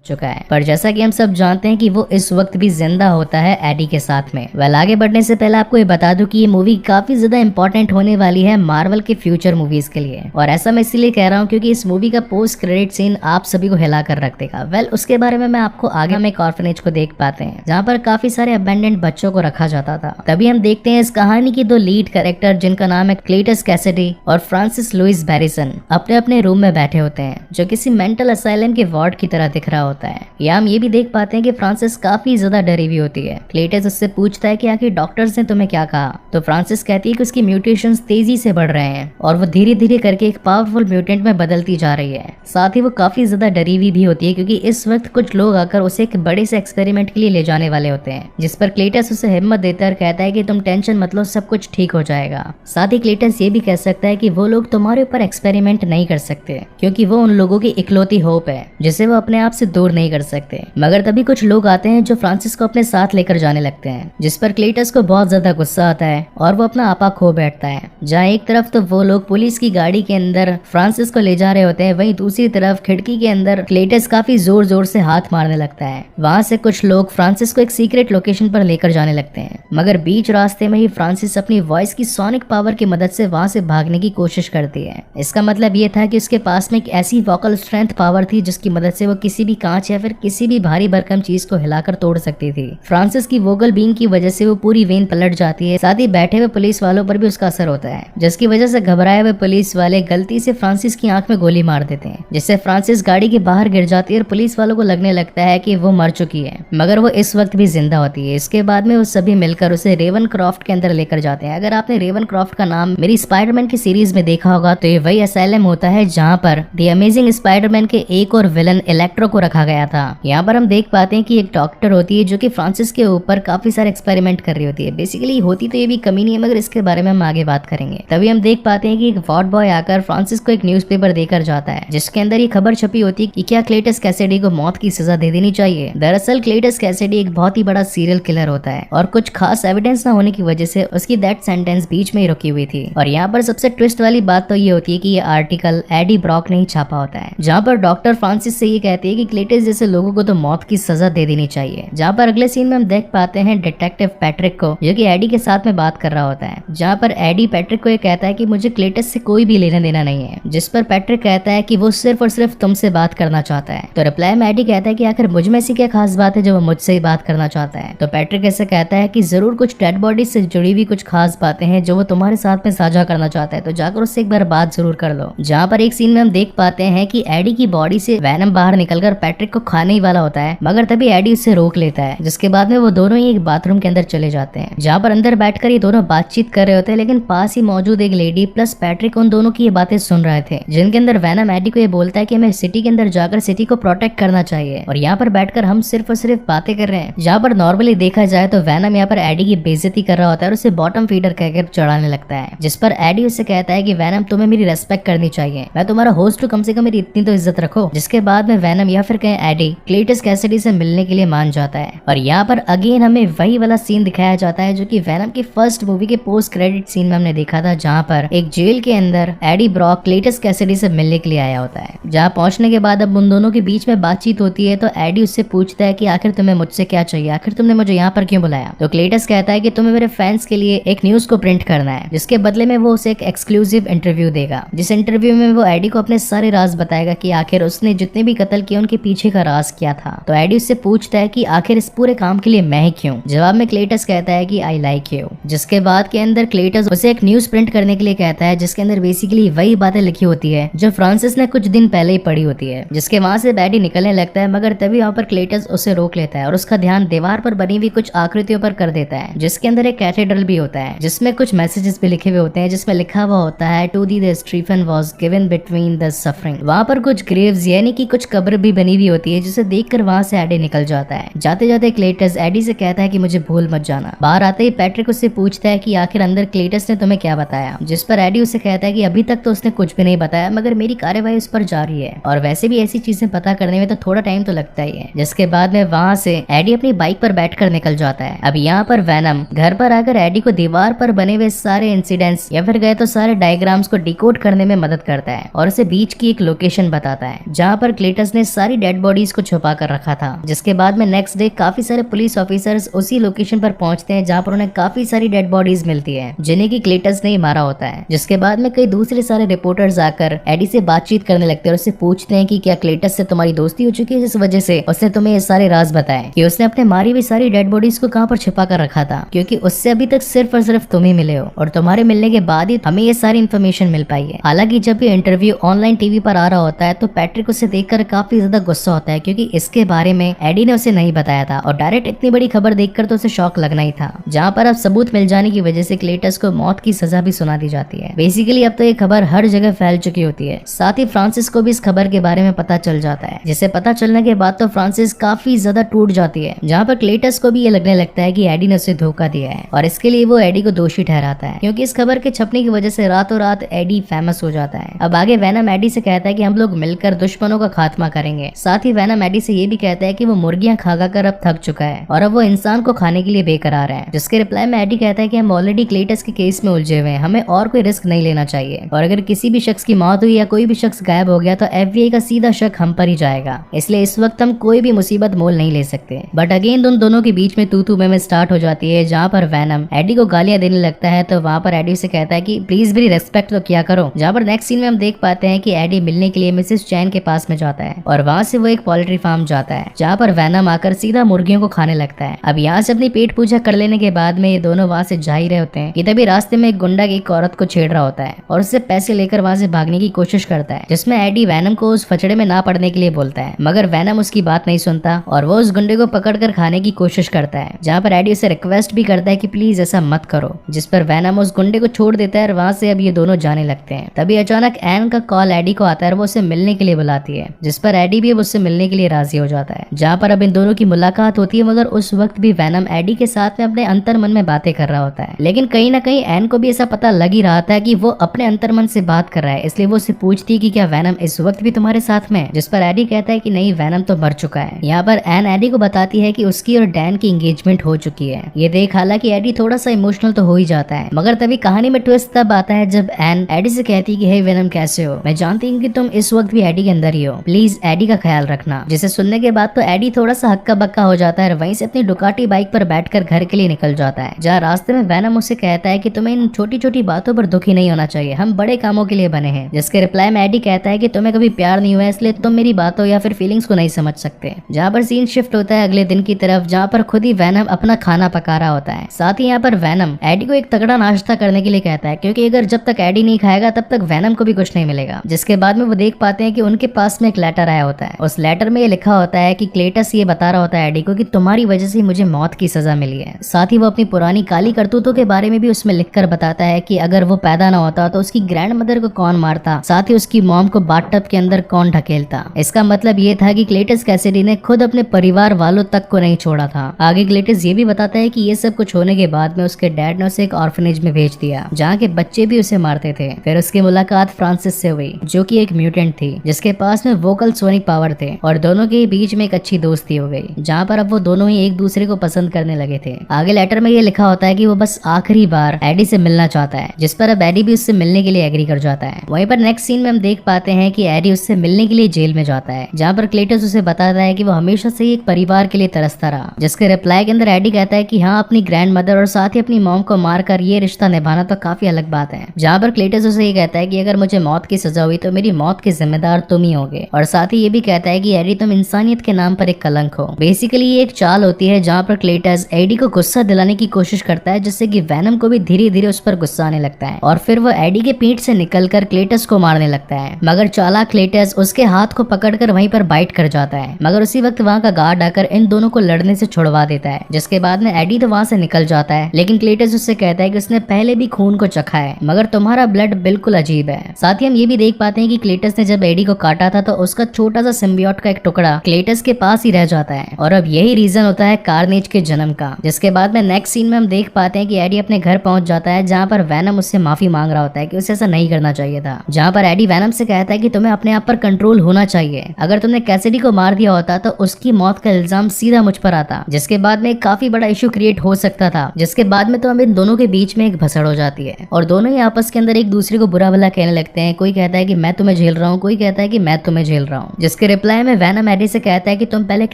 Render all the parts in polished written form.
चुका है। पर जैसा कि हम सब जानते हैं कि वो इस वक्त भी जिंदा होता है एडी के साथ में। वेल, आगे बढ़ने से पहले आपको ये बता दूं कि ये मूवी काफी ज्यादा इंपॉर्टेंट होने वाली है मार्वल के फ्यूचर मूवीज के लिए। और ऐसा मैं इसीलिए कह रहा हूँ क्योंकि इस मूवी का पोस्ट क्रेडिट सीन आप सभी को हिला कर रख देगा। वेल, उसके बारे में मैं आपको आगे हम एक ऑर्फनेज को देख पाते हैं जहाँ पर काफी सारे अबेंडेंट बच्चों को रखा जाता था। तभी हम देखते हैं इस कहानी की दो लीड कैरेक्टर जिनका नाम है क्लेटस कैसिडी और फ्रांसिस लुइस बैरिसन अपने अपने रूम में बैठे होते हैं जो किसी मेंटल असाइलम के वार्ड की तरह दिख रहा होता है। या हम ये भी देख पाते हैं कि फ्रांसिस काफी ज्यादा डरी हुई होती है। क्लेटस उससे पूछता है कि आखिर डॉक्टर्स ने तुम्हें क्या कहा। तो फ्रांसिस कहती है कि उसकी म्यूटेशंस तेजी से बढ़ रहे हैं और वो धीरे धीरे करके एक पावरफुल म्यूटेंट में बदलती जा रही है। साथ ही वो काफी ज्यादा डरी हुई भी होती है क्योंकि इस वक्त कुछ लोग आकर उसे एक बड़े से एक्सपेरिमेंट के लिए ले जाने वाले होते हैं, जिस पर क्लेटस उसे हिम्मत देता है, कहता है कि तुम टेंशन मत लो, सब कुछ ठीक हो जाएगा। साथ ही क्लेटस ये भी कह सकता है कि वो लोग तुम्हारे ऊपर एक्सपेरिमेंट नहीं कर सकते क्योंकि वो उन लोगों की इकलौती होप है जिसे वो अपने आप से दूर नहीं कर सकते। मगर तभी कुछ लोग आते हैं जो फ्रांसिस को अपने साथ लेकर जाने लगते हैं, जिस पर क्लेटस को बहुत ज्यादा गुस्सा आता है और वो अपना आपा खो बैठता है। जहाँ एक तरफ तो वो लोग पुलिस की गाड़ी के अंदर फ्रांसिस को ले जा रहे होते हैं, वहीं दूसरी तरफ खिड़की के अंदर क्लेटस काफी जोर जोर से हाथ मारने लगता है। वहाँ से कुछ लोग फ्रांसिस को एक सीक्रेट लोकेशन पर लेकर जाने लगते हैं, मगर बीच रास्ते में ही फ्रांसिस अपनी वॉइस की सोनिक पावर की मदद से वहाँ से भागने की कोशिश करती है। इसका मतलब ये था कि उसके पास में एक ऐसी वोकल स्ट्रेंथ पावर थी जिसकी मदद से वो किसी भी कांच या फिर किसी भी भारी भरकम चीज को हिलाकर तोड़ सकती थी। फ्रांसिस की वोकल बीइंग की वजह से वो पूरी वेन पलट जाती है। साथ ही बैठे हुए पुलिस वालों पर भी उसका असर होता है, जिसकी वजह से घबराए हुए पुलिस वाले गलती से फ्रांसिस की आंख में गोली मार देते हैं, जिससे फ्रांसिस गाड़ी के बाहर गिर जाती है और पुलिस वालों को लगने लगता है कि वो मर चुकी है, मगर वो इस वक्त भी जिंदा होती है। इसके बाद में वो सभी मिलकर उसे रेवन क्रॉफ्ट के अंदर लेकर जाते हैं। अगर आपने रेवन क्रॉफ्ट का नाम मेरी स्पाइडरमैन की सीरीज में देखा होगा तो ये वही असाइलम होता है जहाँ पर द अमेजिंग स्पाइडरमैन के एक और विलन इलेक्ट्रो को रखा गया था। यहाँ पर हम देख पाते हैं कि एक डॉक्टर होती है जो कि फ्रांसिस के ऊपर काफी सारे एक्सपेरिमेंट कर रही होती है। बेसिकली होती तो ये भी कमी नहीं है, मगर इसके बारे में हम आगे बात करेंगे। तभी हम देख पाते हैं कि एक वार्ड बॉय आकर फ्रांसिस को एक न्यूज़पेपर देकर जाता है जिसके अंदर ये खबर छपी होती है कि क्या क्लेटस कैसिडी को मौत की सजा दे देनी चाहिए। दरअसल क्लेटस कैसिडी एक बहुत ही बड़ा सीरियल किलर होता है और कुछ खास एविडेंस न होने की वजह से उसकी डेथ सेंटेंस बीच में ही रुकी हुई थी। और यहाँ पर सबसे ट्विस्ट वाली बात तो ये होती है कि ये आर्टिकल एडी ब्रॉक ने ही छापा होता है, जहाँ पर डॉक्टर फ्रांसिस से ये कहती है कि क्लेटस जैसे लोगों को तो मौत की सजा दे देनी चाहिए। जहाँ पर अगले सीन में हम देख पाते हैं डिटेक्टिव पैट्रिक को जो कि एडी के साथ में बात कर रहा होता है, जहाँ पर एडी पैट्रिक को ये कहता है कि मुझे क्लेटस से कोई भी लेना देना नहीं है, जिस पर पैट्रिक कहता है कि वो सिर्फ और सिर्फ तुमसे बात करना चाहता है। तो रिप्लाई में एडी कहता है कि आखिर मुझ में ऐसी क्या खास बात है जो वो मुझसे ही बात करना चाहता है। तो पैट्रिक ऐसे कहता है कि जरूर कुछ डेड बॉडी से जुड़ी हुई कुछ खास बातें हैं जो वो तुम्हारे साथ में साझा करना चाहता है, तो जाकर उससे एक बार बात जरूर कर लो। जहाँ पर एक सीन में हम देख पाते हैं कि एडी की बॉडी से वैनम बाहर निकलकर पैट्रिक को खाने ही वाला होता है, मगर तभी एडी उससे रोक लेता है, जिसके बाद में वो दोनों ही एक बाथरूम के अंदर चले जाते हैं, जहाँ पर अंदर बैठकर ये दोनों बातचीत कर रहे होते हैं। लेकिन पास ही मौजूद एक लेडी प्लस पैट्रिक उन दोनों की ये बातें सुन रहे थे, जिनके अंदर वैनम एडी को ये बोलता है कि हमें सिटी के अंदर जाकर सिटी को प्रोटेक्ट करना चाहिए और यहाँ पर बैठकर हम सिर्फ और सिर्फ बातें कर रहे हैं। जहाँ पर नॉर्मली देखा जाए तो वैनम यहाँ पर एडी की बेइज्जती कर रहा होता है और उसे बॉटम फीडर कहकर चढ़ाने लगता है, जिस पर एडी उससे कहता है कि वैनम तुम्हें मेरी रेस्पेक्ट करनी चाहिए, मैं तुम्हारा होस्ट हूँ, कम से कम मेरी इतनी तो इज्जत रखो। जिसके बाद में वैनम या फिर कहें एडी क्लेटस कैसिडी से मिलने के लिए मान जाता है। और यहाँ पर अगेन हमें वही वाला सीन दिखाया जाता है जो कि वैनम की फर्स्ट मूवी के पोस्ट क्रेडिट सीन में हमने देखा था, जहाँ पर एक जेल के अंदर एडी ब्रॉक क्लेटस कैसिडी से मिलने के लिए आया होता है। जहाँ पहुंचने के बाद अब उन दोनों के बीच में बातचीत होती है तो एडी उससे पूछता है कि आखिर तुम्हें मुझसे क्या चाहिए, आखिर तुमने मुझे यहाँ पर क्यों बुलाया। तो क्लेटस कहता है कि तुम्हें मेरे फैंस के लिए एक न्यूज को प्रिंट करना है, जिसके बदले में वो उसे एक एक्सक्लूसिव इंटरव्यू देगा, जिस इंटरव्यू में वो एडी को अपने सारे राज बताएगा कि आखिर उसने जितने भी कत्ल किए उनके पीछे का राज क्या था। तो एडी उससे पूछता है कि आखिर इस पूरे काम के लिए मैं ही क्यों। जवाब में क्लेटस कहता है कि आई लाइक यू। जिसके बाद के अंदर क्लेटस उसे एक न्यूज प्रिंट करने के लिए कहता है, जिसके अंदर बेसिकली वही बातें लिखी होती है जो फ्रांसिस ने कुछ दिन पहले ही पढ़ी होती है। जिसके वहां से एडी निकलने लगता है, मगर तभी वहाँ पर क्लेटस उसे रोक लेता है और उसका ध्यान दीवार पर बनी हुई कुछ आकृतियों पर कर देता है, जिसके अंदर एक कैथेड्रल भी होता है, जिसमें कुछ मैसेजेस भी लिखे हुए होते हैं, जिसमें लिखा हुआ होता है to the Stephen was given between the suffering. वहाँ पर कुछ ग्रेव्स यानी कि कुछ कब्र भी बनी हुई होती है, जिसे देखकर वहाँ से एडी निकल जाता है। जाते जाते क्लेटस एडी से कहता है कि मुझे भूल मत जाना। बाहर आते ही पैट्रिक उससे पूछता है कि आखिर अंदर क्लेटस ने तुम्हें क्या बताया, जिस पर एडी उसे कहता है कि अभी तक तो उसने कुछ भी नहीं बताया, मगर मेरी कार्यवाही उस पर जारी है और वैसे भी ऐसी चीजें पता करने में तो थोड़ा टाइम तो लगता ही है। जिसके बाद में वहाँ से एडी अपनी बाइक पर बैठकर निकल जाता है। अब यहाँ पर वैनम घर पर आकर एडी को दीवार पर बने हुए सारे इंसिडेंट्स या फिर गए तो सारे डायग्राम्स को डिकोड करने में मदद करता है और उसे बीच की एक लोकेशन बताता है, जहाँ पर क्लेटस ने सारी डेड डेड बॉडीज को छुपा कर रखा था। जिसके बाद में नेक्स्ट डे काफी सारे पुलिस ऑफिसर्स उसी लोकेशन पर पहुंचते हैं जहाँ पर उन्हें काफी सारी डेड बॉडीज मिलती है जिन्हें की क्लेटस ने मारा होता है। जिसके बाद में कई दूसरे सारे रिपोर्टर्स आकर एडी से बातचीत करने लगते हैं और उससे पूछते हैं कि क्या क्लेटस से तुम्हारी दोस्ती हो चुकी है जिस वजह से उसने तुम्हें ये सारे राज बताए कि उसने अपने मारी हुई सारी डेड बॉडीज को कहाँ पर छिपा कर रखा था, क्योंकि उससे अभी तक सिर्फ और सिर्फ तुम ही मिले हो और तुम्हारे मिलने के बाद ही हमें ये सारी इन्फॉर्मेशन मिल पाई है। हालांकि जब ये इंटरव्यू ऑनलाइन टीवी पर आ रहा होता है तो पैट्रिक उसे देखकर काफी ज्यादा गुस्सा होता है, क्योंकि इसके बारे में एडी ने उसे नहीं बताया था और डायरेक्ट इतनी बड़ी खबर देखकर तो उसे शॉक लगना ही था। जहाँ पर अब सबूत मिल जाने की वजह से क्लेटस को मौत की सजा भी सुना दी जाती है। बेसिकली अब तो ये खबर हर जगह फैल चुकी होती है। साथ ही फ्रांसिस को भी इस खबर के बारे में पता चल जाता है, जिसे पता चलने के बाद तो फ्रांसिस काफी ज्यादा टूट जाती है। जहाँ पर क्लेटस को भी ये लगने लगता है कि एडी ने उसे धोखा दिया है और इसके लिए वो एडी को दोषी ठहराता है, क्योंकि इस खबर के छपने की वजह से रातों रात एडी फेमस हो जाता है। अब आगे वेनम एडी से कहता है कि हम लोग मिलकर दुश्मनों का खात्मा करेंगे। साथ ही वेनम एडी से ये भी कहता है कि वो मुर्गियां खा कर अब थक चुका है और अब वो इंसान को खाने के लिए बेकरार है। जिसके रिप्लाई में एडी कहता है कि हम ऑलरेडी क्लेटस के केस में उलझे हुए हैं, हमें और कोई रिस्क नहीं लेना चाहिए और अगर किसी भी शख्स की मौत हुई या कोई भी शख्स गायब हो गया तो FBI का सीधा शक हम पर ही जाएगा, इसलिए इस वक्त हम कोई भी मुसीबत मोल नहीं ले सकते। बट अगेन उन दोनों के बीच में तू में स्टार्ट हो जाती है, जहाँ पर वेनम एडी को गालियां देने लगता है तो वहाँ पर एडी से कहता है कि प्लीज मेरी रेस्पेक्ट तो किया करो। जहाँ पर नेक्स्ट सीन में हम देख पाते हैं कि एडी मिलने के लिए मिसेस चैन के पास में जाता है और वहाँ से वो एक पोल्ट्री फार्म जाता है, जहाँ पर वेनम आकर सीधा मुर्गियों को खाने लगता है। अब यहाँ से अपनी पेट पूजा कर लेने के बाद में ये दोनों वहाँ से जा ही रहे होते हैं कि तभी रास्ते में एक गुंडा एक औरत को छेड़ रहा होता है और उससे पैसे लेकर वहाँ से भागने की कोशिश करता है, जिसमें एडी वेनम को उस फचड़े में ना पड़ने के लिए बोलता है, मगर वेनम उसकी बात नहीं सुनता और वो उस गुंडे को पकड़कर खाने की कोशिश करता है। जहाँ पर एडी उसे रिक्वेस्ट भी करता है कि प्लीज ऐसा मत करो, जिस पर वेनम उस गुंडे को छोड़ देता है और वहाँ से अब ये दोनों जाने लगते हैं। तभी अचानक एन का कॉल एडी को आता है और वो उसे मिलने के लिए बुलाती है, जिस पर एडी भी अब उससे मिलने के लिए राजी हो जाता है। जहाँ पर अब इन दोनों की मुलाकात होती है, मगर उस वक्त भी वेनम एडी के साथ में अपने अंतर मन में बातें कर रहा होता है, लेकिन कहीं ना कहीं एन को भी ऐसा पता लग ही रहा था कि वो अपने अंतर मन से बात कर रहा है, इसलिए वो उससे पूछती है कि क्या वेनम इस वक्त भी तुम्हारे साथ में, जिस पर एडी कहता है कि नहीं वेनम तो मर चुका है। यहाँ पर एन एडी को बताती है कि उसकी और डैन की एंगेजमेंट हो चुकी है। ये देख हालांकि एडी थोड़ा सा इमोशनल तो हो ही जाता है, मगर तभी कहानी में ट्विस्ट तब आता है जब एन एडी से कहती है कि हे वेनम कैसे हो, मैं जानती हूँ कि तुम इस वक्त भी एडी के अंदर ही हो, प्लीज एडी का ख्याल रखना। जिसे सुनने के बाद तो एडी थोड़ा सा हक्का बक्का हो जाता है और वहीं से अपनी डुकाटी बाइक पर बैठकर घर के लिए निकल जाता है। जहाँ रास्ते में वेनम उससे कहता है कि तुम्हें इन छोटी छोटी बातों पर दुखी नहीं होना चाहिए, हम बड़े कामों के लिए बने हैं। जिसके रिप्लाई में एडी कहता है कि तुम्हें कभी प्यार नहीं हुआ इसलिए तुम मेरी बातों या फिर फीलिंग्स को नहीं समझ सकते। जहाँ पर सीन शिफ्ट होता है अगले दिन की तरफ, जहाँ पर खुद ही वेनम अपना खाना पका रहा होता है। साथ ही यहाँ पर वेनम एडी को एक तगड़ा नाश्ता करने के लिए कहता है, क्योंकि अगर जब तक एडी नहीं खाएगा तब तक वेनम को भी कुछ नहीं मिलेगा। जिसके बाद में वो देख पाते हैं कि उनके पास में एक लेटर आया होता है। उस लेटर में ये लिखा होता है कि क्लेटस ये बता रहा होता है एडी को कि तुम्हारी वजह से मुझे मौत की सजा मिली है। साथ ही वो अपनी पुरानी काली करतूतों के बारे में भी उसमें लिखकर बताता है कि अगर वो पैदा ना होता तो उसकी ग्रैंड मदर को कौन मारता, साथ ही उसकी मॉम को बाथटब के अंदर कौन ढकेलता। इसका मतलब ये था कि क्लेटस कैसिडी ने खुद अपने परिवार वालों तक को नहीं छोड़ा था। आगे क्लेटस ये भी बताता है कि ये सब कुछ होने के बाद में उसके डैड ने उसे एक ऑर्फनेज में भेज दिया, जहाँ के बच्चे भी उसे मारते थे। फिर उसकी मुलाकात फ्रांसिस से हुई, जो कि एक म्यूटेंट थी जिसके पास में वोकल सोनिक पावर थे, और दोनों के बीच में एक अच्छी दोस्ती हो गई, जहाँ पर अब वो दोनों ही एक दूसरे को पसंद करने लगे थे। आगे लेटर में ये लिखा होता है कि वो बस आखिरी बार एडी से मिलना चाहता है, जिस पर अब एडी भी उससे मिलने के लिए एग्री कर जाता है। वहीं पर नेक्स्ट सीन में हम देख पाते हैं कि एडी उससे मिलने के लिए जेल में जाता है, जहाँ पर क्लेटस उसे बताता है कि वो हमेशा से एक परिवार के लिए तरसता रहा। जिसके रिप्लाई के अंदर एडी कहता है कि हाँ, अपनी ग्रैंड मदर और साथ ही अपनी मॉम को मारकर ये रिश्ता निभाना तो काफी अलग बात है। जहाँ पर क्लेटस उसे ये कहता है कि अगर मुझे मौत की सजा हुई तो मेरी मौत के जिम्मेदार तुम ही होगे, और साथ ही ये भी कहता है कि एडी तुम इंसानियत के नाम पर एक कलंक हो। बेसिकली ये एक चाल होती है जहाँ पर क्लेटस एडी को गुस्सा दिलाने की कोशिश करता है, जिससे कि वेनम को भी धीरे धीरे उस पर गुस्सा आने लगता है और फिर वो एडी के पीठ से निकलकर क्लेटस को मारने लगता है। मगर चालाक क्लेटस उसके हाथ को पकड़कर वहीं पर बाइट कर जाता है, मगर उसी वक्त वहाँ का गार्ड आकर इन दोनों को लड़ने से छुड़वा देता है। जिसके बाद में एडी तो वहाँ से निकल जाता है, लेकिन क्लेटस उससे कहता है कि उसने पहले भी खून को चखा है, मगर तुम्हारा ब्लड बिल्कुल अजीब है। साथ ही हम ये भी देख पाते हैं कि क्लेटस ने जब एडी को काटा था तो उसका छोटा सा सिम्बियोट का एक टुकड़ा क्लेटस के पास ही रह जाता है, और अब यही रीजन होता है कार्नेज के जन्म का। जिसके बाद में नेक्स्ट सीन में हम देख पाते हैं कि एडी अपने घर पहुंच जाता है, जहाँ पर वेनम उससे माफी मांग रहा होता है कि उसे ऐसा नहीं करना चाहिए था। जहाँ पर एडी वेनम से कहता है कि तुम्हें अपने आप पर कंट्रोल होना चाहिए, अगर तुमने कैसिडी को मार दिया होता तो उसकी मौत का इल्जाम सीधा मुझ पर आता, जिसके बाद में काफी बड़ा इशू क्रिएट हो सकता था। जिसके बाद में तो हम इन दोनों के बीच में एक भसड़ हो जाती है और दोनों ही आपस के अंदर एक दूसरे को बुरा भला कहने लगते हैं। कोई कहता है कि मैं तुम्हें झेल रहा हूँ, कोई कहता है कि मैं तुम्हें झेल रहा हूँ। जिसके रिप्लाई में वैनम एडी से कहता है कि तुम पहले एक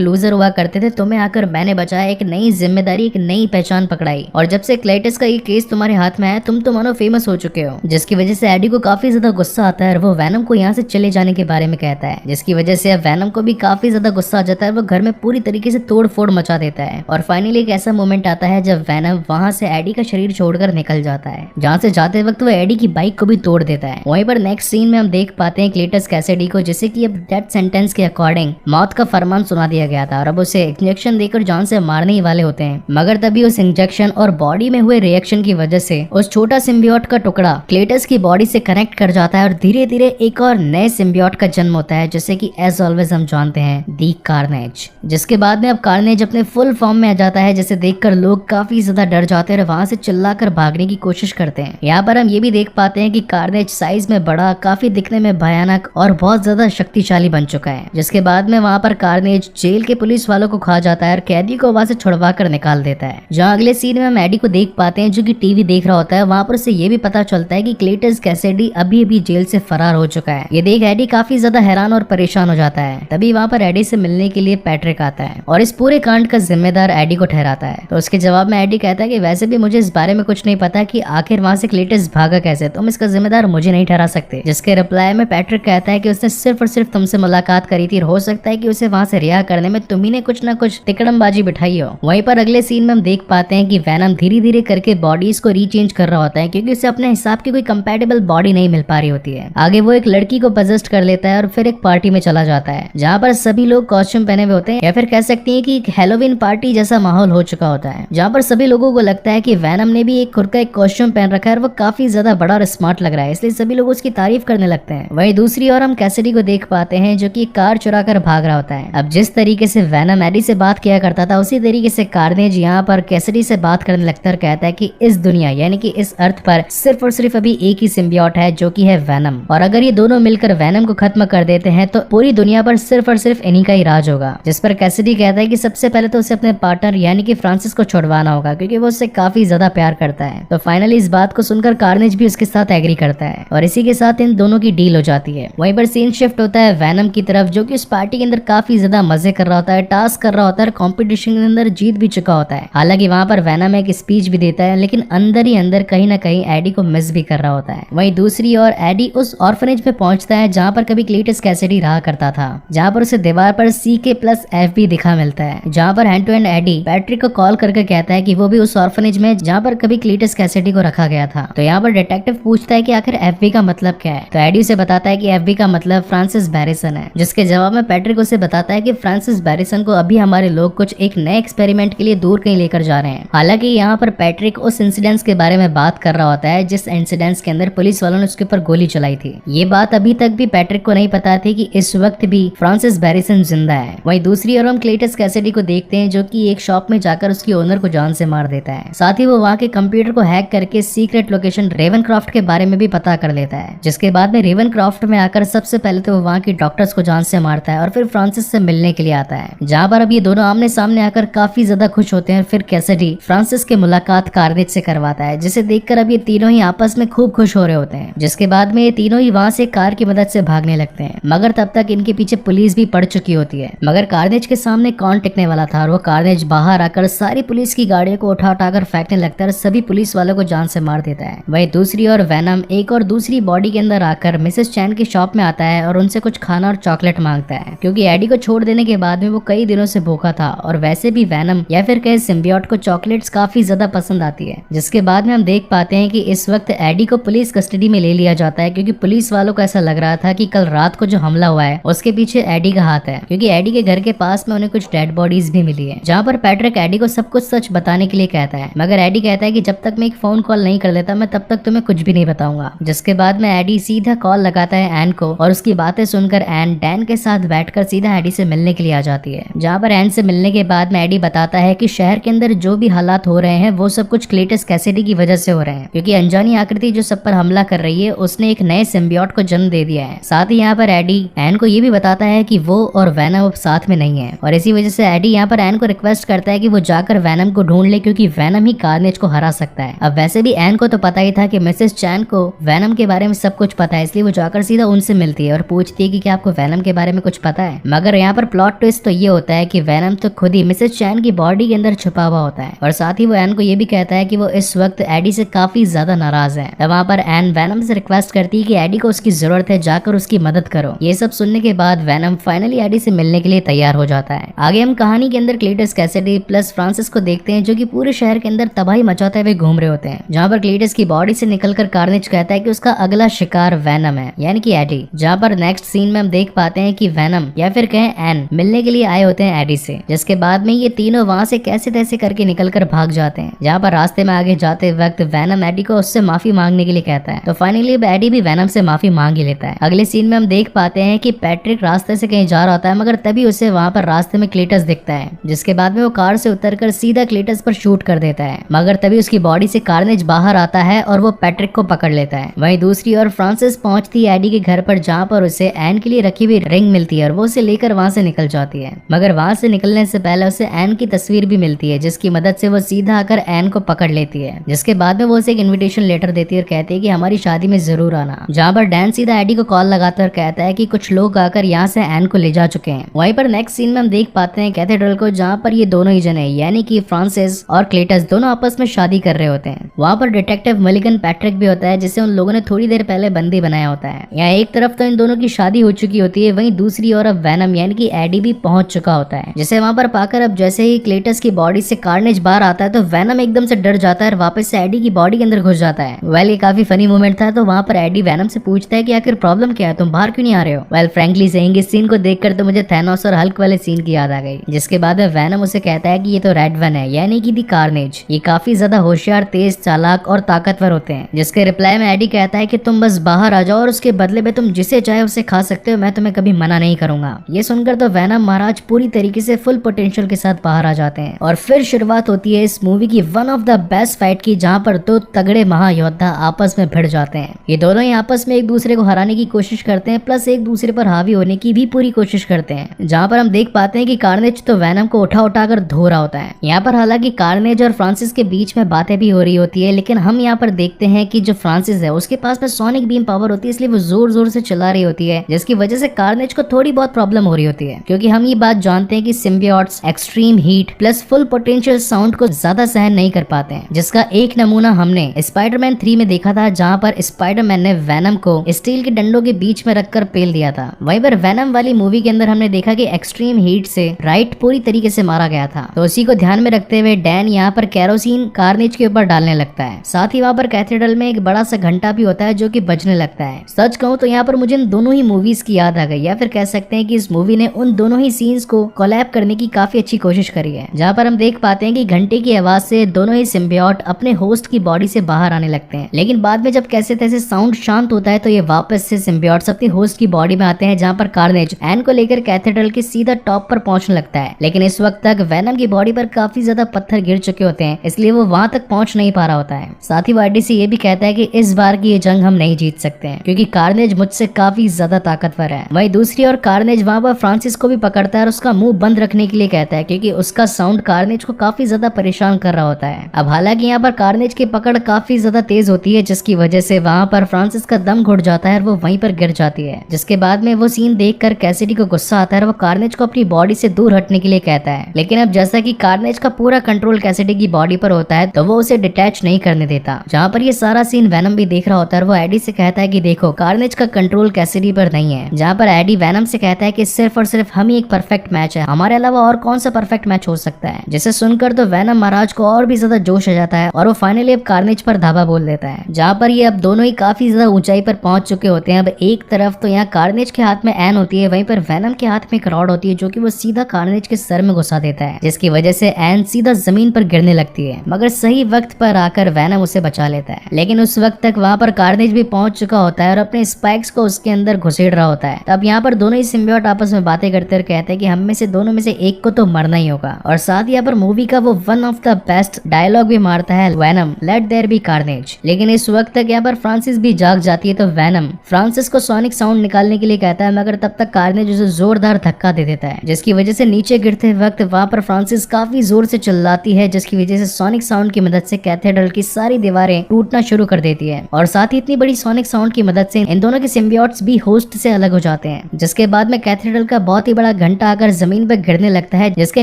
लूजर हुआ करते थे, तुम्हें आकर मैंने बचाया, एक नई जिम्मेदारी, एक नई पहचान पकड़ाई, और जब से क्लेटस का ये केस तुम्हारे हाथ में आया तुम तो मानो फेमस हो चुके हो। जिसकी वजह से एडी को काफी ज्यादा गुस्सा आता है और वो वैनम को यहाँ से चले जाने के बारे में कहता है, जिसकी वजह से अब वैनम को भी काफी ज्यादा गुस्सा आ जाता है। वो घर में पूरी तरीके से तोड़ फोड़ मचा देता है और फाइनली एक ऐसा मोमेंट आता है जब वैनम वहां से एडी का शरीर छोड़कर निकल जाता है, जहाँ से जाते वक्त वो एडी की बाइक को भी तोड़ देता है। वहीं पर नेक्स्ट सीन में हम देख पाते हैं क्लेटस कैसिडी को, जिसे कि अब डेथ सेंटेंस के अकॉर्डिंग मौत का फरमान सुना दिया गया था और अब उसे इंजेक्शन देकर जान से मारने ही वाले होते हैं। मगर तभी उस इंजेक्शन और बॉडी में हुए रिएक्शन की वजह से उस छोटा सिम्बियोट का टुकड़ा क्लेटस की बॉडी से कनेक्ट कर जाता है और धीरे धीरे एक और नए सिम्बियोट का जन्म होता है, जैसे कि एज ऑलवेज हम जानते हैं दी कार्नेज। जिसके बाद में अब कार्नेज अपने फुल फॉर्म में आ जाता है, जिसे देखकर लोग काफी ज्यादा डर जाते हैं और वहां से चिल्लाकर भागने की कोशिश करते हैं। यहाँ पर हम ये भी देख पाते हैं कि कार्नेज साइज में बड़ा, काफी दिखने में भयानक और बहुत ज्यादा शक्तिशाली बन चुका है। जिसके बाद में वहाँ पर कार्नेज जेल के पुलिस वालों को खा जाता है और कैदी को वहां से छुड़वा कर निकाल देता है। जहाँ अगले सीन में हम एडी को देख पाते हैं जो कि टीवी देख रहा होता है। वहाँ पर उसे ये भी पता चलता है कि क्लेटस कैसिडी अभी अभी जेल से फरार हो चुका है। ये देख एडी काफी ज्यादा हैरान और परेशान हो जाता है। तभी वहाँ पर एडी से मिलने के लिए पैट्रिक आता है और इस पूरे कांड का जिम्मेदार एडी को ठहराता है। तो उसके जवाब में एडी कहता है कि वैसे भी मुझे इस बारे में कुछ नहीं पता कि आखिर वहाँ से क्लेटस भागा कैसे, तुम इसका जिम्मेदार मुझे नहीं ठहरा सकते। जिसके रिप्लाई में पैट्रिक कहता है कि उसने सिर्फ और सिर्फ तुमसे मुलाकात करी थी, हो सकता है कि उसे वहाँ से रिहा करने में तुम्ही ने कुछ न कुछ तिकड़मबाजी बिठाई हो। वहीं पर अगले सीन में हम देख पाते हैं कि वैनम धीरे धीरे करके बॉडीज को रीचेंज कर रहा होता है, क्योंकि उसे अपने हिसाब की कोई कंपैटिबल बॉडी नहीं मिल पा रही होती है। आगे वो एक लड़की को पजेस्ट कर लेता है और फिर एक पार्टी में चला जाता है, जहाँ पर सभी लोग कॉस्ट्यूम पहने हुए होते हैं, या फिर कह सकती हैं कि एक हैलोवीन पार्टी जैसा माहौल हो चुका होता है, जहाँ पर सभी लोगों को लगता है कि वैनम ने भी एक खुद का एक कॉस्ट्यूम पहन रखा है और वो काफी ज्यादा बड़ा और स्मार्ट लग रहा है, इसलिए सभी लोग उसकी तारीफ करने लगते हैं। वहीं दूसरी ओर हम कैसिडी को देख पाते हैं जो कि कार चुरा कर भाग रहा होता है। अब जिस तरीके से वैनम एडी से बात किया करता था, उसी तरीके से कार्नेज यहाँ पर कैसिडी से बात करने लगता है और कहता है कि इस दुनिया यानी कि इस अर्थ पर सिर्फ और सिर्फ अभी एक ही सिम्बियोट है जो कि है वैनम, और अगर ये दोनों मिलकर वैनम को खत्म कर देते हैं तो पूरी दुनिया पर सिर्फ और सिर्फ इन्हीं का ही राज होगा। जिस पर कैसिडी कहता है कि सबसे पहले तो उसे अपने पार्टनर यानी कि फ्रांसिस को छुड़वाना होगा, क्योंकि वो उससे काफी ज्यादा प्यार करता है। तो फाइनली इस बात को सुनकर कार्नेज भी उसके साथ एग्री करता है और इसी के साथ इन दोनों की डील हो जाती है। वहीं पर सीन शिफ्ट होता है वैनम की तरफ, जो कि उस पार्टी के अंदर काफी ज्यादा मजे कर रहा होता है, टास्क कर रहा होता है, कंपटीशन के अंदर जीत भी चुका होता है। हालांकि वहां पर वैनम एक स्पीच भी देता है, लेकिन अंदर ही अंदर कहीं ना कहीं एडी को मिस भी कर रहा होता है। वहीं दूसरी ओर एडी उस ऑर्फनेज में पहुंचता है जहां पर कभी क्लेटस कैसिडी रहा करता था, जहां पर उसे दीवार पर CK+FB दिखा मिलता है, जहां पर hand to hand Eddie Patrick को कॉल करके कहता है कि वो भी उस ऑर्फनेज में जहां पर कभी क्लेटस कैसिडी को रखा गया था। तो यहाँ पर डिटेक्टिव पूछता है कि आखिर FB का मतलब क्या है, तो एडी उसे बताता है कि FB का मतलब फ्रांसिस बैरिसन है। जिसके जवाब में पैट्रिक उसे बताता है कि फ्रांसिस बैरिसन को अभी हमारे लोग कुछ एक नए एक्सपेरिमेंट के लिए दूर कहीं लेकर जा रहे हैं। हालांकि यहाँ पर पैट्रिक उस इंसिडेंट्स के बारे में बात कर रहा होता है जिस इंसिडेंट्स के अंदर पुलिस वालों ने उसके ऊपर गोली चलाई थी। ये बात अभी तक भी पैट्रिक को नहीं पता थी कि इस वक्त भी फ्रांसिस बैरिसन जिंदा है। वहीं दूसरी ओर हम क्लेटस कैसिडी को देखते हैं जो कि एक शॉप में जाकर उसकी ओनर को जान से मार देता है। साथ ही वो वहाँ के कंप्यूटर को हैक करके सीक्रेट लोकेशन रेवनक्रॉफ्ट के बारे में भी पता कर लेता है। जिसके बाद में रेवनक्रॉफ्ट में आकर सबसे पहले तो वो वहाँ की डॉक्टर्स को जान से मारता है और फिर फ्रांसिस से मिलने के लिए आता है, जहाँ पर अब ये दोनों आमने सामने आकर काफी ज्यादा खुश होते हैं। फिर कैसिडी फ्रांसिस के मुलाकात कार्नेज से करवाता है, जिसे देखकर अब ये तीनों ही आपस में खूब खुश हो रहे होते हैं। जिसके बाद में ये तीनों ही वहाँ से कार की मदद से भागने लगते हैं, मगर तब तक इनके पीछे पुलिस भी पड़ चुकी होती है। मगर कार्नेज के सामने कौन टिकने वाला था, और वो कार्नेज बाहर आकर सारी पुलिस की गाड़ियों को उठा उठाकर फेंकने लगता है और सभी पुलिस वालों को जान से मार देता है। वहीं दूसरी ओर वैनम एक और दूसरी बॉडी के अंदर आकर मिसेस चैन की शॉप में आता है और उनसे कुछ खाना और चॉकलेट मांगता है, क्योंकि एडी को छोड़ देने के बाद में वो कई दिनों से भूखा था और वैसे भी वैनम या फिर कहे सिम्बियोट को चॉकलेट्स काफी ज्यादा पसंद आती है। जिसके बाद में हम देख पाते हैं कि इस वक्त एडी को पुलिस कस्टडी में ले लिया जाता है, क्योंकि पुलिस वालों को ऐसा लग रहा था कि कल रात को जो हमला हुआ है उसके पीछे एडी का हाथ है, क्योंकि एडी के घर के पास में उन्हें कुछ डेड बॉडीज भी मिली है। जहाँ पर पैट्रिक एडी को सब कुछ सच बताने के लिए कहता है, मगर एडी कहता है कि जब तक मैं एक फोन कॉल नहीं कर लेता मैं तब तक तुम्हें कुछ भी नहीं बताऊंगा। जिसके बाद में एडी सीधा कॉल लगाता है एन को, और उसकी बातें सुनकर एन डैन के साथ बैठकर सीधा एडी से मिलने के लिए आ जाती है। जहाँ पर एन से मिलने के बाद में एडी बताता है कि शहर के अंदर जो भी हालात हो रहे हैं वो सब कुछ क्लेटस कैसिडी की वजह से हो रहे हैं, क्योंकि अनजानी आकृति जो सब पर हमला कर रही है उसने एक नए सिम्बियोट को जन्म दे दिया है। साथ ही यहाँ पर एडी एन को ये भी बताता है कि वो और वैनम अब साथ में नहीं है, और इसी वजह से एडी यहाँ पर एन को रिक्वेस्ट करता है कि वो जाकर वैनम को ढूंढ ले, क्योंकि वैनम ही कार्नेज को हरा सकता है। अब वैसे भी एन को तो पता ही था कि मिसेस चैन को वैनम के बारे में सब कुछ पता है, इसलिए वो जाकर सीधा उनसे मिलती है और पूछती है कि क्या आपको वैनम के बारे में कुछ पता है। मगर यहाँ पर प्लॉट ट्विस्ट तो ये होता है कि वेनम तो खुद ही मिसेस चैन की बॉडी के अंदर छुपा हुआ होता है और साथ ही वो एन को ये भी कहता है कि वो इस वक्त एडी से काफी ज्यादा नाराज है। तब वहाँ पर एन वेनम से रिक्वेस्ट करती है कि एडी को उसकी जरूरत है, जाकर उसकी मदद करो। ये सब सुनने के बाद वेनम फाइनली एडी से मिलने के लिए तैयार हो जाता है। आगे हम कहानी के अंदर क्लीटस कैसिडी प्लस फ्रांसिस को देखते हैं जो कि पूरे शहर के अंदर तबाही मचाते हुए घूम रहे होते हैं, जहाँ पर क्लीटस की बॉडी से निकलकर कार्नेज कहता है कि उसका अगला शिकार वेनम है, यानी कि एडी। जहाँ पर नेक्स्ट सीन में हम देख पाते हैं कि वेनम या फिर कहें एन मिलने के लिए आए होते हैं एडी से, जिसके बाद में ये तीनों वहाँ से कैसे तैसे करके निकलकर भाग जाते हैं। जहाँ पर रास्ते में आगे जाते वक्त वेनम एडी को उससे माफी मांगने के लिए कहता है, तो फाइनली एडी भी वेनम से माफी मांग ही लेता है। अगले सीन में हम देख पाते हैं कि पैट्रिक रास्ते से कहीं जा रहा होता है, मगर तभी उसे वहाँ पर रास्ते में क्लीटस दिखता है, जिसके बाद में वो कार से उतरकर सीधा क्लीटस पर शूट कर देता है। मगर तभी उसकी बॉडी से कार्नेज बाहर आता है और वो पैट्रिक को पकड़ लेता है। वहीं दूसरी ओर फ्रांसिस पहुंचती है एडी के घर पर, जहाँ पर उसे एन के लिए रखी हुई रिंग मिलती है और वो उसे लेकर वहाँ से निकल जाती है। मगर वहाँ से निकलने से पहले उसे एन की तस्वीर भी मिलती है, जिसकी मदद से वो सीधा आकर एन को पकड़ लेती है। जिसके बाद में वो उसे एक इन्विटेशन लेटर देती है और कहती है कि हमारी शादी में जरूर आना। जहाँ पर डैन सीधा एडी को कॉल लगाता और कहता है कि कुछ लोग आकर यहाँ से एन को ले जा चुके हैं। वहीं पर नेक्स्ट सीन में हम देख पाते हैं कैथेड्रल को, जहाँ पर ये दोनों ही जने यानी कि फ्रांसिस और क्लीटस दोनों आपस में शादी कर रहे होते हैं। वहाँ पर डिटेक्टिव मलिगन पैट्रिक भी होता है, जिसे उन लोगों ने थोड़ी देर पहले बंदी बनाया होता है। यहाँ एक तरफ तो इन दोनों की शादी हो चुकी होती है, वहीं दूसरी ओर अब वेनम यानी कि एडी भी पहुंच चुका होता है, जिसे वहाँ पर पाकर अब जैसे ही क्लीटस की बॉडी से कार्नेज बाहर आता है तो वेनम एकदम से डर जाता है और वापस से एडी की बॉडी के अंदर घुस जाता है। वेल ये काफी फनी मोमेंट था। तो वहाँ पर एडी वेनम से पूछता है कि आखिर प्रॉब्लम क्या है, तुम बाहर क्यों नहीं आ रहे हो। वेल फ्रैंकली सेइंग इस सीन को देखकर तो मुझे थैनोस और हल्क वाले सीन की याद आ गई, जिसके बाद वेनम उसे कहता है कि ये तो रेड वन है यानी कि दी कार्नेज, ये काफी ज्यादा होशियार, तेज, चालाक और ताकतवर होते हैं। जिसके रिप्लाई में एडी कहता है कि तुम बस बाहर आ जाओ और उसके बदले में तुम जिसे चाहे उसे खा सकते हो, मैं तुम्हें कभी मना नहीं करूंगा। ये सुनकर तो वेनम महाराज पूरी तरीके से फुल पोटेंशियल के साथ बाहर आ जाते हैं और फिर शुरुआत होती है इस मूवी की one of the best fight की, जहाँ पर दो तगड़े महायोद्धा आपस में भिड़ जाते हैं। ये दोनों ही आपस में एक दूसरे को हराने की कोशिश करते हैं, प्लस एक दूसरे पर हावी होने की भी पूरी कोशिश करते हैं। जहाँ पर हम देख पाते हैं कि कार्नेज तो वेनम को उठा कर धो रहा होता है। यहाँ पर हालांकि कार्नेज और फ्रांसिस के बीच में बातें भी हो रही होती है, लेकिन हम यहाँ पर देखते हैं कि जो फ्रांसिस है उसके पास में सोनिक बीम पावर होती है, इसलिए वो जोर जोर से चला रही होती है, जिसकी वजह से कार्नेज को थोड़ी बहुत प्रॉब्लम हो रही होती है। क्योंकि हम ये बात जानते हैं कि symbiotes extreme heat plus full potential sound को ज्यादा सहन नहीं कर पाते हैं, जिसका एक नमूना हमने स्पाइडरमैन 3 में देखा था, जहाँ पर स्पाइडरमैन ने वेनम को स्टील के डंडों के बीच में रखकर पेल दिया था। वहीं पर वेनम वाली मूवी के अंदर हमने देखा कि एक्सट्रीम हीट से राइट पूरी तरीके से मारा गया था। तो उसी को ध्यान में रखते हुए डैन यहाँ पर केरोसिन कार्नेज के ऊपर डालने लगता है। साथ ही वहाँ पर कैथेड्रल में एक बड़ा सा घंटा भी होता है जो कि बजने लगता है। सच कहूँ तो यहाँ पर मुझे इन दोनों ही मूवीज की याद आ गई, या फिर कह सकते हैं कि इस मूवी ने उन दोनों ही सीन्स को कोलैब करने की काफी अच्छी कोशिश करी है। जहाँ पर हम देख पाते हैं कि घंटे की आवाज से दोनों ही सिम्बियोट अपने होस्ट की बॉडी से बाहर आने लगते हैं, लेकिन बाद में जब कैसे तैसे साउंड शांत होता है तो ये वापस से सिम्बियोट्स अपनी होस्ट की बॉडी में आते हैं, जहाँ पर कार्नेज एन को लेकर कैथेड्रल के सीधा टॉप पर पहुंचने लगता है। लेकिन इस वक्त तक वेनम की बॉडी पर काफी ज्यादा पत्थर गिर चुके होते हैं, इसलिए वो वहां तक पहुंच नहीं पा रहा होता है। साथ ही वो एडी से ये भी कहता है कि इस बार की ये जंग हम नहीं जीत सकते हैं, क्योंकि कार्नेज मुझसे काफी ज्यादा ताकतवर है। वहीं दूसरी ओर कार्नेज वहां पर फ्रांसिस को भी पकड़ता है और उसका मुंह बंद रखने के लिए कहता है, क्योंकि उसका साउंड कार्नेज को काफी ज्यादा परेशान कर रहा होता है। अब हालांकि यहाँ पर कार्नेज की पकड़ काफी ज्यादा तेज होती है, जिसकी वजह से वहाँ पर फ्रांसिस का दम घुट जाता है और वो वहीं पर गिर जाती है। जिसके बाद में वो सीन देखकर कैसिडी को गुस्सा आता है और वो कार्नेज को अपनी बॉडी से दूर हटने के लिए कहता है। लेकिन अब जैसा कि कार्नेज का पूरा कंट्रोल कैसिडी की बॉडी पर होता है, तो वो उसे डिटैच नहीं करने देता। जहाँ पर ये सारा सीन वेनम भी देख रहा होता है और वो एडी से कहता है कि देखो कार्नेज का कंट्रोल कैसिडी पर नहीं है। जहाँ पर एडी वेनम से कहता है कि सिर्फ और सिर्फ हम ही एक परफेक्ट मैच है, हमारे अलावा और कौन सा परफेक्ट मैच हो सकता है। जिसे सुनकर तो वेनम महाराज को और भी ज्यादा जोश आ जाता है और वो फाइनली अब कार्नेज पर धावा बोल देता है। जहाँ पर ये अब दोनों ही काफी ज्यादा ऊंचाई पर पहुंच चुके होते हैं। अब एक तरफ तो यहाँ कार्नेज के हाथ में एन होती है, वहीं पर वेनम के हाथ में एक रॉड होती है जो कि वो सीधा कार्नेज के सर में घुसा देता है, जिसकी वजह से एन सीधा जमीन पर गिरने लगती है। मगर सही वक्त पर आकर वेनम उसे बचा लेता है। लेकिन उस वक्त तक वहाँ पर कार्नेज भी पहुंच चुका होता है और अपने स्पाइक्स को उसके अंदर घुसेड़ रहा होता है। तब यहाँ पर दोनों ही सिम्बियोट आपस में बातें करते और कहते हैं कि हम में से दोनों में से एक को तो मरना ही होगा। और साथ ही यहाँ पर मूवी का वो one of the best dialogue भी मारता है, Venom let there be carnage. लेकिन इस वक्त तक यहाँ पर फ्रांसिस भी जाग जाती है, तो वेनम फ्रांसिस को सोनिक साउंड निकालने के लिए कहता है, मगर तब तक कार्नेज उसे जोरदार धक्का दे देता है, जिसकी वजह से नीचे गिरते वक्त वहाँ पर फ्रांसिस काफी जोर से चिल्लाती है, जिसकी वजह से सोनिक साउंड की मदद से कैथेड्रल की सारी दीवारें टूटना शुरू कर देती है। और साथ ही इतनी बड़ी सोनिक साउंड की मदद से इन दोनों के सिम्बियोट्स भी होस्ट से अलग हो जाते हैं। हैं, जिसके बाद में कैथेड्रल का बहुत ही बड़ा घंटा आकर जमीन पर गिरने लगता है, जिसके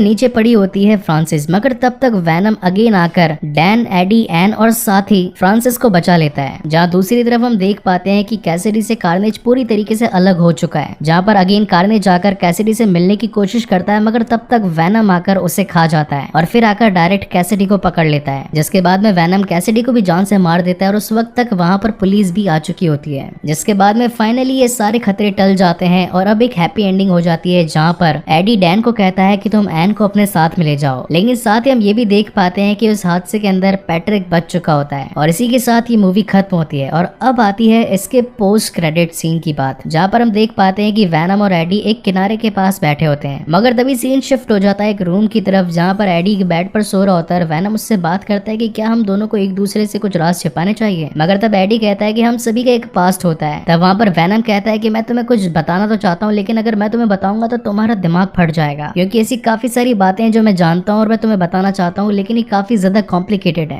नीचे पड़ी होती है फ्रांसिस। मगर तब तक वैनम अगेन आकर डैन, एडी, एन और साथ ही फ्रांसिस को बचा लेता है। जहाँ दूसरी तरफ हम देख पाते हैं कि कैसिडी से कार्नेज पूरी तरीके से अलग हो चुका है, जहाँ पर अगेन कार्नेज जाकर कैसिडी से मिलने की कोशिश करता है, मगर तब तक वैनम आकर उसे खा जाता है और फिर आकर डायरेक्ट कैसिडी को पकड़ लेता है, जिसके बाद में वैनम कैसिडी को भी जान से मार देता है और उस वक्त तक वहाँ पर पुलिस भी आ चुकी होती है। जिसके बाद में फाइनली ये सारे खतरे टल जाते हैं और अब एक हैप्पी एंडिंग हो जाती है, जहाँ पर एडी डैन को कहता है कि तुम एन को अपने साथ में ले जाओ। लेकिन साथ ही हम ये भी देख पाते हैं कि उस हादसे के अंदर पैट्रिक बच चुका होता है और इसी के साथ ये मूवी खत्म होती है। और अब आती है इसके पोस्ट क्रेडिट सीन की बात, जहाँ पर हम देख पाते हैं कि वैनम और एडी एक किनारे के पास बैठे होते हैं, मगर तभी सीन शिफ्ट हो जाता है एक रूम की तरफ, जहाँ पर एडी बेड पर सो रहा होता है। वैनम उससे बात करता है कि क्या हम दोनों को एक दूसरे से कुछ राज छिपाने चाहिए, मगर तब एडी कहता है कि हम सभी का एक पास्ट होता है। तब वहाँ पर वैनम कहता है कि मैं तुम्हें कुछ बताना तो चाहता हूँ, लेकिन अगर मैं तुम्हें बताऊंगा तो तुम्हारा दिमाग फट जाएगा, क्योंकि ऐसी काफी सारी बातें हैं जो मैं जानता हूँ और मैं तुम्हें बताना चाहता हूँ, लेकिन ये काफी ज्यादा कॉम्प्लिकेटेड है।